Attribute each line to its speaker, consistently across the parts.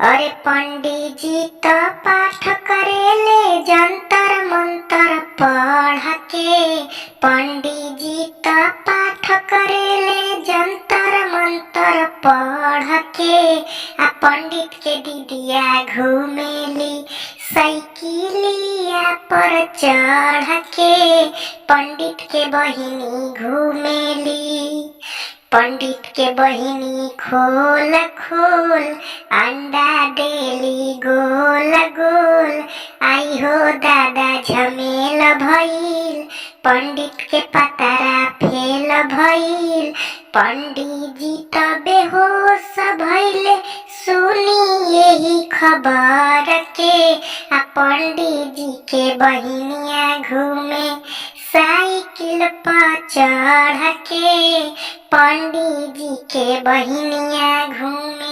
Speaker 1: अरे पंडित जी तो पाठ करेले जंतर मंतर पढ़ के। पंडित जी तो पाठ करेले जंतर मंतर पढ़ के। आ पंडित के दीदिया घूमेली साइकिलिया पर चढ़ के। पंडित के बहिनी घूमेली। पंडित के बहिनी खोल खोल अंडा देली गोल गोल। आई हो दादा झमेल भइल। पंडित के पतरा फेल भइल। पंडित जी त बेहोश भइले सुनी यही खबर के। आ पंडित जी के बहिनिया घूमे साइकिल पर चढ़ के। पंडित जी के बहिनिया घूमे।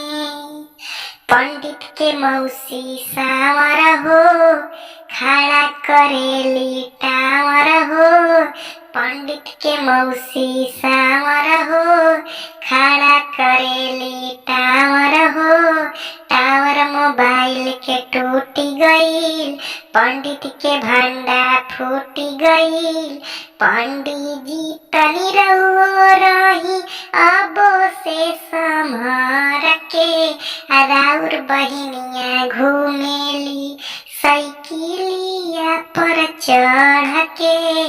Speaker 1: पंडित के मौसी सावर हो खड़ा करेली टावर हो। पंडित के मौसी सावर हो खड़ा करेली टावर हो। टावर मोबाइल के टूटी गईल। पंडित के भंडा फूटी गईल। पंडित जी तनी रहो रही अब से संभर के। राउर बहिनिया घूमेली साइकिलिया पर चढ़ के।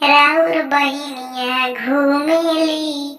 Speaker 1: राउर बहिनिया घूमेली